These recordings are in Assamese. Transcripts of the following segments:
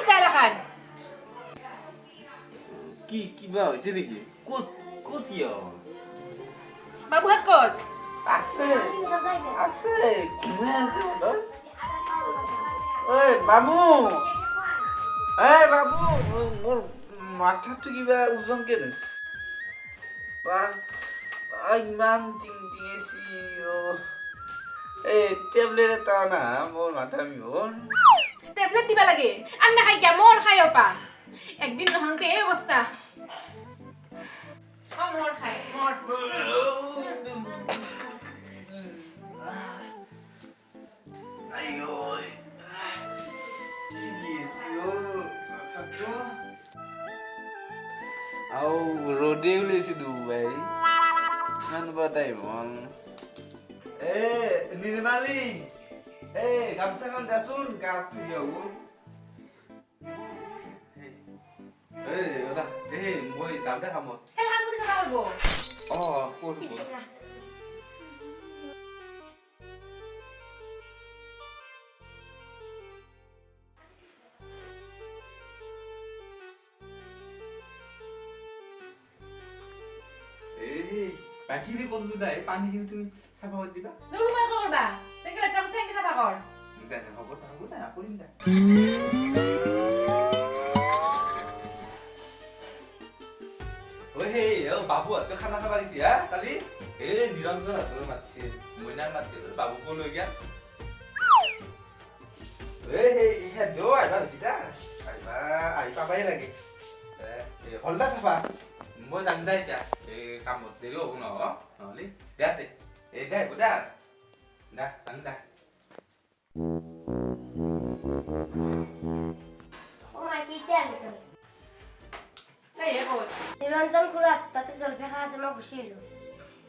style akan. কিবা হৈছে নেকি ক'ত ক'ত কিয় Babu hat kot. আছে আছে ঘুমাই আছে মদন ঐ বাবু মোৰ মাথাটো কিবা ওজনকে লৈছে ইমান টিংটিঙেছি এই টেবলেট এটা না মোৰ মাথা মিহল Tablet diba lagi? Anna kay mor kayo pa. Ekdin nohang te basta. Mor kay, mor. Ayoy. Gigisyo. Sakto. Au rode ulesi Dubai. Ano ba tayo mon? Nirmali. Kamsa kan dasun ka tu ya u. Ora. Moi jamda kamo. Kailangan mo sa bawal mo. Kur. Bakiri kondu dai pani kini tumi sapa kor diba? Nuru ma kor ba? Tengke letra sen ke sapa kor? Enggak, aku dah aku indah. Babu tuh khana khaba disi ya tadi? Niranjan asal matchi. Moinar matchi babu ko loi gya. Do aiba sida. Aiba bai lagi. Holda sapa. Moi jandai ja. Kamu deri hobo no. Noli. Date. Dai budak. Dah, anda. নিরঞ্জন খুড়া তাতে জলফে খাওয়া আছে মই গুছিলো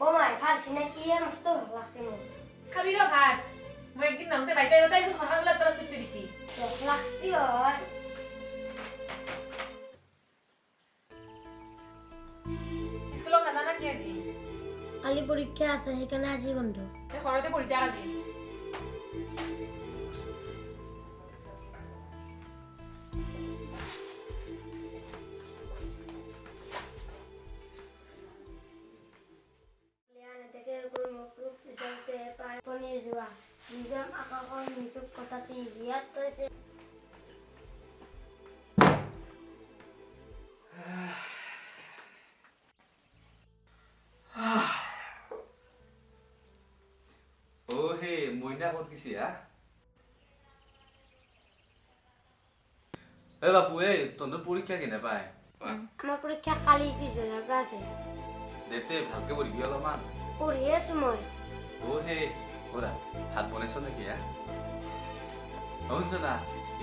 ও মাই ভাল চিনাকি মস্ত ভাল লাগছে মোৰ Kami lo hat. Mo ekdin nang te baita yota isu khana ulat palas pitu disi. ভাল লাগছি হয় Iskolo kana na ki aji. কালি পৰীক্ষা আছে সেইকাৰণে আজি বন্ধ Te khorote porita aji. নিজম আকাশৰ নিজক কথাটি হিয়াত তৈছে Moina kot kisi ya? Babu tonton পরীক্ষা কেনে পায়? আমাৰ পৰীক্ষা কালি পিছবেলাৰ পৰা আছে দেতে ভালকে পঢ়িবি অলপমান পঢ়ি আছো মই ওৰা ভাত বনাইছ নাকি শুনছ না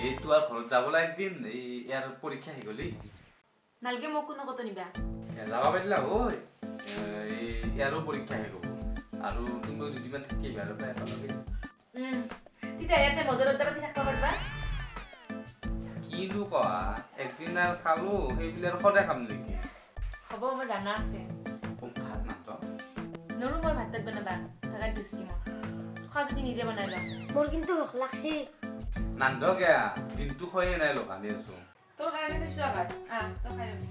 এই তো আৰ ঘৰত যাবলৈ একদিন এই ইয়াৰ পৰীক্ষা হে গলি Nalge mo kuno koto niba. যাবা পাৰিলা ঐ ইয়াৰো পৰীক্ষা হে গব আৰু তুমি দুদিনমান থাকিবি আৰু প্ৰায় একেলগে Tita yate mojorat daba ti thakba parba. কিনো কোৱা একদিন আৰু খালো সেইবিলাক সদায় খাম নেকি Hobo mo jana ase. ভাত নাত Noru mo bhat tat banaba. Thagat dusti mo. Kha jodi nije banai ba. মোৰ কিন্তু ভোক লাগছি নান্দকে দিনটো খয়ে নাই লগ আনি আছো Tor kare te shu agar. To khai lo.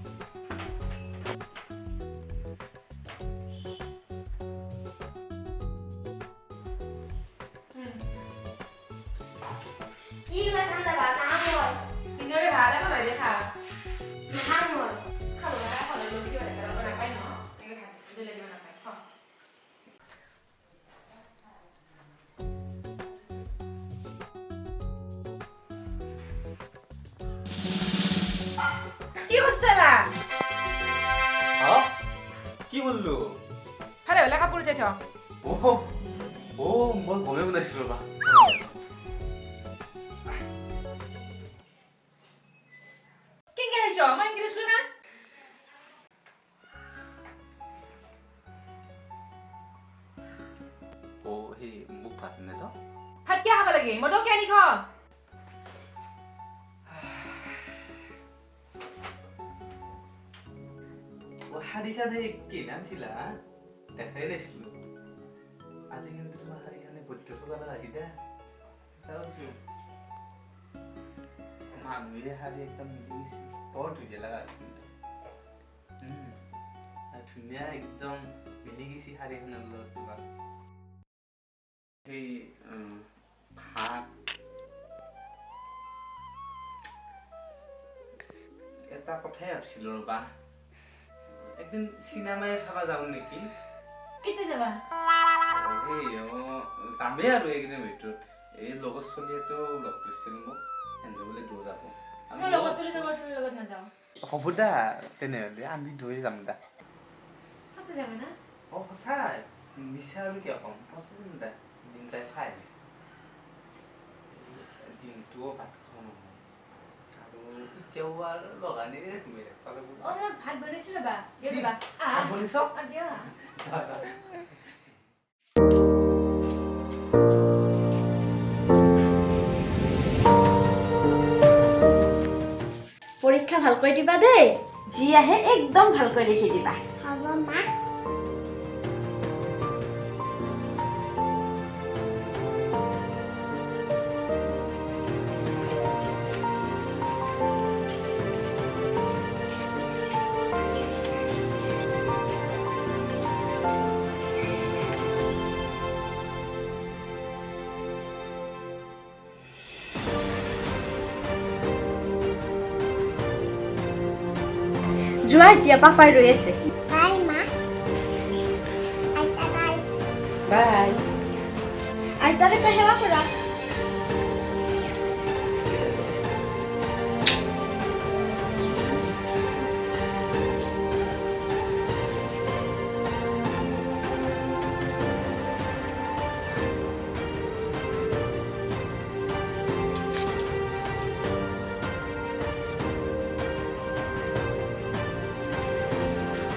কি লা ঠান্ডা ভাত আম হয় Tinore bhara ko lai dekha. নাখাম মই Khalo na khalo lo ki ore kara na pai no. Ege kha. Dele di na pai. Kha. Ki hostala? কি বললো Hale wala kapur je tho. মই গমে বনাইছিলো ৰবা King kaya sho? Ma English ko na? মোক ভাত নে তো Phat kya haba lagi? Modo kya ni kho? শাড়িখানে কেনা ছিল দেখাই নাইছিল আজি কিন্তু তোমার শাড়িখানে বৈদ্য কালার আসি দে চাওছো আমি হারি একদম মিলি গেছি বৰ ধুনীয়া লাগা আছে ধুনীয়া একদম মিলি গেছি হাৰি এখনৰ লগত তোমাক এই ভাত এটা কথাই ভাবছিলো ৰবা একদিন চিনেমাই চাবা যাওঁ নেকি কেতিয়া যাবা এই যামেই আৰু এইকেইদিনৰ ভিতৰত এই লগৰ চলিয়েতো লগ কৰিছিল মোক সেনেকে বোলে দূৰ যাব মই লগৰ চলি লগত নাযাওঁ হ'ব দা তেনেহ'লে আমি দুয়ে যাম দা সঁচা যাবে না সঁচাই মিছা আৰু কিয় ক'ম সঁচা যাম দা দিন যাই চাই দিনটোও ভাত খাওঁ নহয় আৰু এতিয়াও আৰু লগানি ঘূমি পালে মই ভাত বনাইছো ৰবা দিয়া দিবা ভাত বনাইছ দিয়া যা যা পৰীক্ষা ভালকৈ দিবা দেই যি আহে একদম ভালকৈ লিখি দিবা হ'ব মা যোৱা এতিয়া পাপাই ৰৈ আছে বাই মা আইতা বাই বাই আইতাক এটা সেৱা কৰা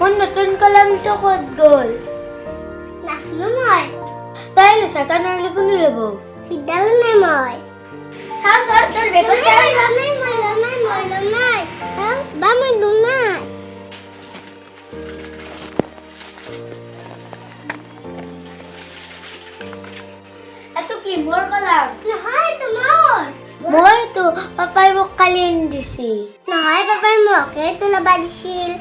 মোৰ নতুন কলমটো ক'ত গ'ল নাচলো মই তই লৈছা তই নহ'লে কোনে ল'ব বিদ্যালয় নাই মই চাও চাও তোৰ বেগত চাই মই নাই এইটো কি মোৰ কলম নহয় তোমাৰ মইতো পাপাই মোক কালি আনি দিছি নহয় পাপাই মোক এইটো ল'বা দিছিল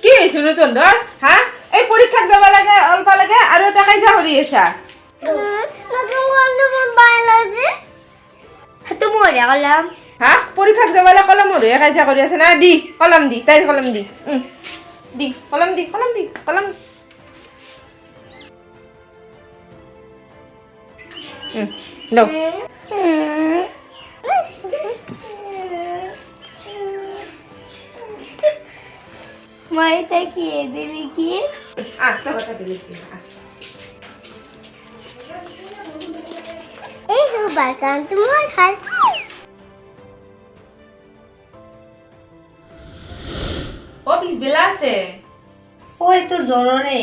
কি হৈছে নো তন্দৰ হা এই পৰীক্ষাত যাব লাগে অল্প লাগে আৰু এটা কাইজা কৰি আছা হা পৰীক্ষাত যাবলৈ কলম মৰিয়ে কাইজা কৰি আছে না দি কলম দি তাইৰ কলম দি দি কলম দি কলম দি কলম দৌ মই তাকে দিলি কি কথা দিলি এই হবার কারণ তোমার হাল ও পিছবেলা আছে ও এইটো জ্বৰৰে